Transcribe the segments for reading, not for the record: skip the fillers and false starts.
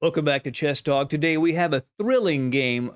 Welcome back to Chess Talk. Today we have a thrilling game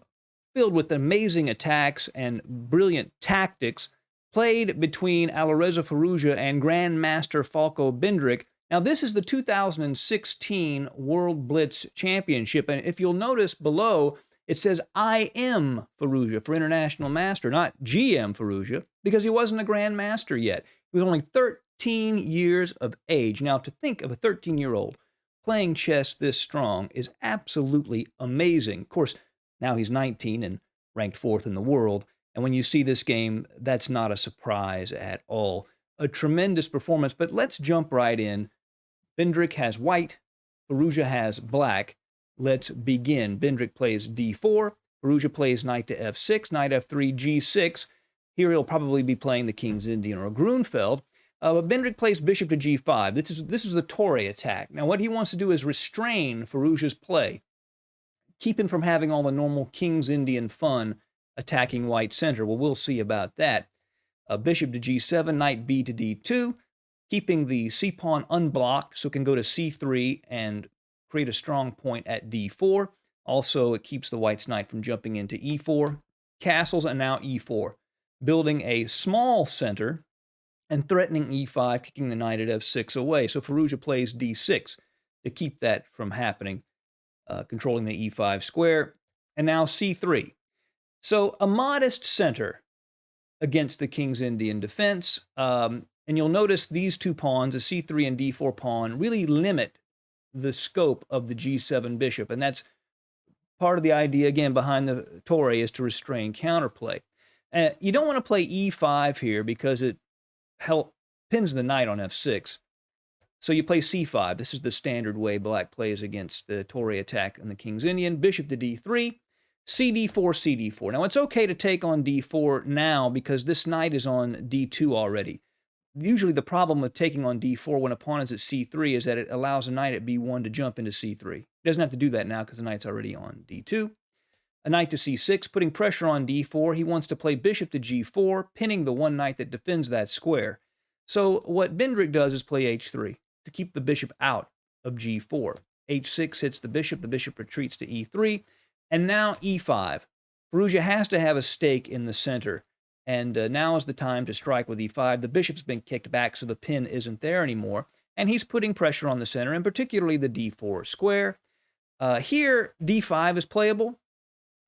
filled with amazing attacks and brilliant tactics played between Alireza Firouzja and Grandmaster Falco Bindrick. Now, this is the 2016 World Blitz Championship, and if you'll notice below, it says I am Firouzja for International Master, not GM Firouzja, because he wasn't a Grandmaster yet. He was only 13 years of age. Now, to think of a 13-year-old playing chess this strong is absolutely amazing. Of course, now he's 19 and ranked fourth in the world. And when you see this game, that's not a surprise at all. A tremendous performance, but let's jump right in. Bindrick has white, Firouzja has black. Let's begin. Bindrick plays d4, Firouzja plays knight to f6, knight f3, g6. Here he'll probably be playing the King's Indian or Grunfeld. But Bindrick plays bishop to g5. This is the Torre attack. Now, what he wants to do is restrain Firouzja's play, keep him from having all the normal King's Indian fun attacking white center. Well, we'll see about that. Bishop to g7, knight b to d2, keeping the c-pawn unblocked so it can go to c3 and create a strong point at d4. Also, it keeps the white's knight from jumping into e4. Castles, and now e4. Building a small center and threatening e5, kicking the knight at f6 away. So Firouzja plays d6 to keep that from happening, controlling the e5 square. And now c3. So a modest center against the King's Indian defense. And you'll notice these two pawns, the c3 and d4 pawn, really limit the scope of the g7 bishop. And that's part of the idea, again, behind the Torre, is to restrain counterplay. You don't want to play e5 here because it pins the knight on f6. So you play c5. This is the standard way black plays against the Torre attack on the King's Indian. Bishop to d3, cd4, cd4. Now, it's okay to take on d4 now because this knight is on d2 already. Usually the problem with taking on d4 when a pawn is at c3 is that it allows a knight at b1 to jump into c3. It doesn't have to do that now because the knight's already on d2. A knight to c6, putting pressure on d4. He wants to play bishop to g4, pinning the one knight that defends that square. So what Bindrick does is play h3 to keep the bishop out of g4. h6 hits the bishop retreats to e3, and now e5. Firouzja has to have a stake in the center, and now is the time to strike with e5. The bishop's been kicked back, so the pin isn't there anymore, and he's putting pressure on the center, and particularly the d4 square. Here, d5 is playable,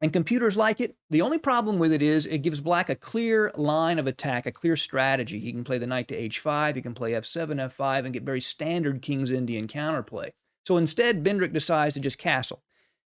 and computers like it. The only problem with it is it gives black a clear line of attack, a clear strategy. He can play the knight to h5, he can play f7, f5, and get very standard King's Indian counterplay. So instead, Bindrick decides to just castle.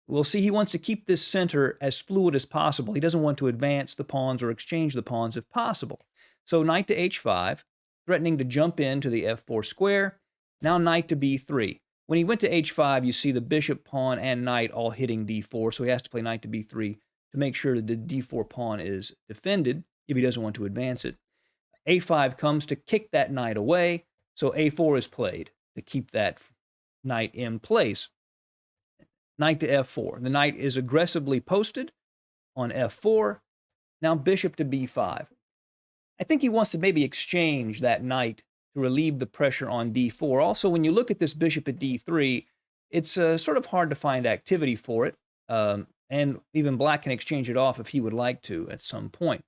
We'll see he wants to keep this center as fluid as possible. He doesn't want to advance the pawns or exchange the pawns if possible. So knight to h5, threatening to jump into the f4 square. Now knight to b3. When he went to h5, you see the bishop, pawn, and knight all hitting d4, so he has to play knight to b3 to make sure that the d4 pawn is defended if he doesn't want to advance it. a5 comes to kick that knight away, so a4 is played to keep that knight in place. Knight to f4. The knight is aggressively posted on f4. Now bishop to b5. I think he wants to maybe exchange that knight to relieve the pressure on d4. Also, when you look at this bishop at d3, it's sort of hard to find activity for it, and even black can exchange it off if he would like to at some point.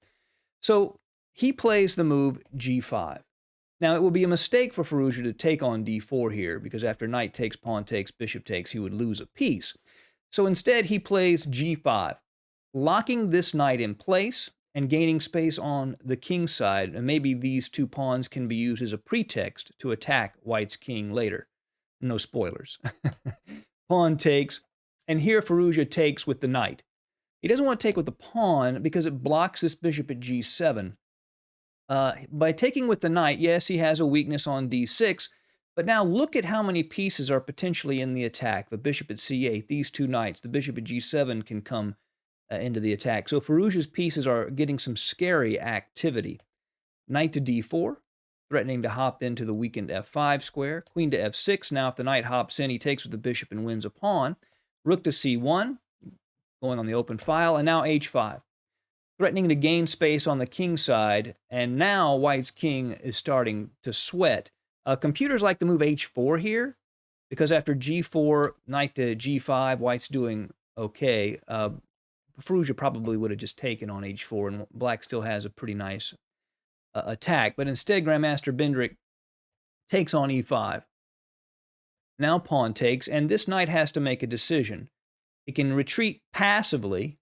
So he plays the move g5. Now, it would be a mistake for Firouzja to take on d4 here, because after knight takes, pawn takes, bishop takes, he would lose a piece. So instead, he plays g5, locking this knight in place and gaining space on the king's side, and maybe these two pawns can be used as a pretext to attack white's king later. No spoilers. Pawn takes, and here Firouzja takes with the knight. He doesn't want to take with the pawn because it blocks this bishop at g7. By taking with the knight, yes, he has a weakness on d6, but now look at how many pieces are potentially in the attack. The bishop at c8, these two knights, the bishop at g7 can come into the attack. So Firouzja's pieces are getting some scary activity. Knight to d4, threatening to hop into the weakened f5 square. Queen to f6. Now if the knight hops in, he takes with the bishop and wins a pawn. Rook to c1, going on the open file, and now h5. Threatening to gain space on the king side, and now white's king is starting to sweat. Computers like to move h4 here because after g4, knight to g5, white's doing okay. Firouzja probably would have just taken on h4, and black still has a pretty nice attack. But instead, Grandmaster Bindrick takes on e5. Now pawn takes, and this knight has to make a decision. He can retreat passively.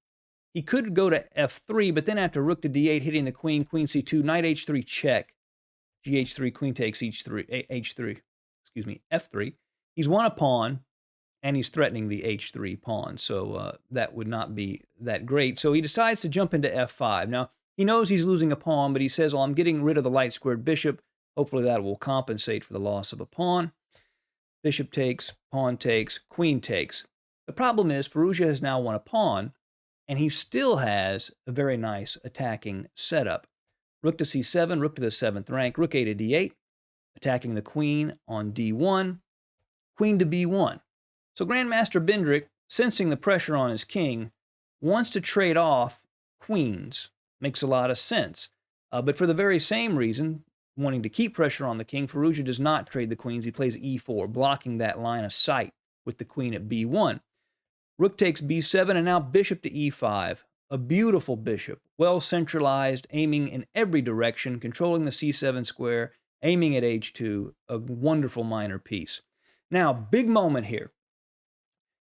He could go to f3, but then after rook to d8, hitting the queen, queen c2, knight h3 check, gh3, queen takes h3, f3. He's won a pawn, and he's threatening the h3 pawn, so that would not be that great. So he decides to jump into f5. Now, he knows he's losing a pawn, but he says, well, I'm getting rid of the light-squared bishop. Hopefully that will compensate for the loss of a pawn. Bishop takes, pawn takes, queen takes. The problem is Firouzja has now won a pawn, and he still has a very nice attacking setup. Rook to c7, rook to the 7th rank, rook a to d8, attacking the queen on d1, queen to b1. So Grandmaster Bindrick, sensing the pressure on his king, wants to trade off queens. Makes a lot of sense. But for the very same reason, wanting to keep pressure on the king, Firouzja does not trade the queens. He plays e4, blocking that line of sight with the queen at b1. Rook takes b7, and now bishop to e5. A beautiful bishop, well centralized, aiming in every direction, controlling the c7 square, aiming at h2, a wonderful minor piece. Now, big moment here.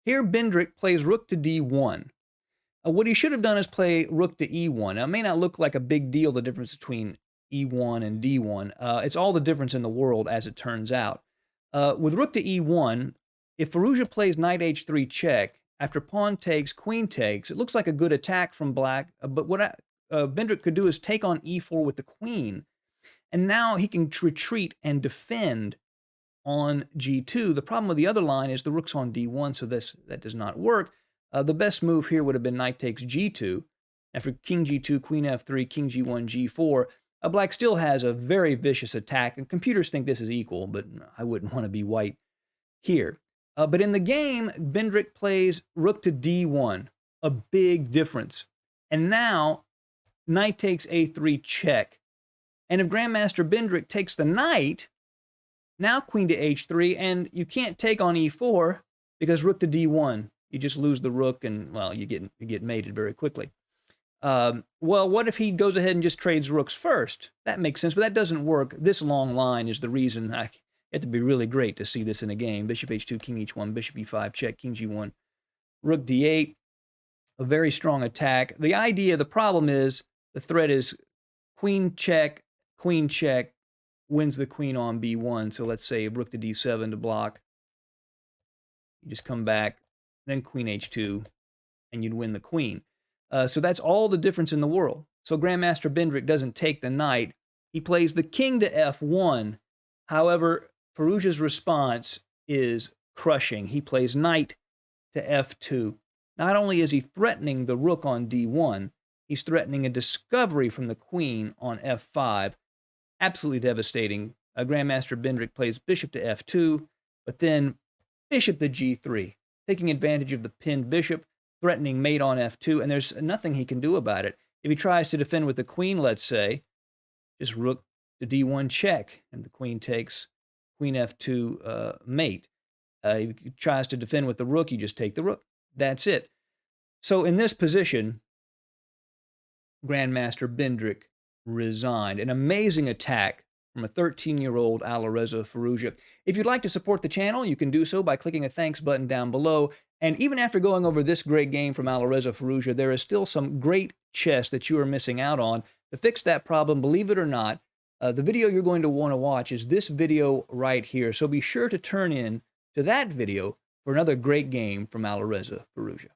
Here, Bindrick plays rook to d1. What he should have done is play rook to e1. Now, it may not look like a big deal, the difference between e1 and d1. It's all the difference in the world, as it turns out. With rook to e1, if Firouzja plays knight h3 check, after pawn takes, queen takes, it looks like a good attack from black, but what Bindrick could do is take on e4 with the queen, and now he can retreat and defend on g2. The problem with the other line is the rook's on d1, so that does not work. The best move here would have been knight takes g2. After king g2, queen f3, king g1, g4, black still has a very vicious attack, and computers think this is equal, but I wouldn't want to be white here. But in the game, Bindrick plays rook to d1, a big difference. And now, knight takes a3 check. And if Grandmaster Bindrick takes the knight, now queen to h3, and you can't take on e4 because rook to d1. You just lose the rook, and, well, you get mated very quickly. Well, what if he goes ahead and just trades rooks first? That makes sense, but that doesn't work. This long line is the reason. It had to be really great to see this in a game. Bishop h2, king h1, bishop e5, check, king g1, rook d8. A very strong attack. The problem is, the threat is queen check, wins the queen on b1. So let's say rook to d7 to block. You just come back, then queen h2, and you'd win the queen. So that's all the difference in the world. So Grandmaster Bindrick doesn't take the knight. He plays the king to f1. However, Firouzja's response is crushing. He plays knight to f2. Not only is he threatening the rook on d1, he's threatening a discovery from the queen on f5. Absolutely devastating. Grandmaster Bindrick plays bishop to f2, but then bishop to g3, taking advantage of the pinned bishop, threatening mate on f2, and there's nothing he can do about it. If he tries to defend with the queen, let's say, just rook to d1 check, and the queen takes, queen f2 mate. If he tries to defend with the rook, you just take the rook. That's it. So in this position, Grandmaster Bindrick resigned. An amazing attack from a 13-year-old Alireza Firouzja. If you'd like to support the channel, you can do so by clicking a thanks button down below. And even after going over this great game from Alireza Firouzja, there is still some great chess that you are missing out on. To fix that problem, believe it or not, the video you're going to want to watch is this video right here. So be sure to turn in to that video for another great game from Alireza Firouzja.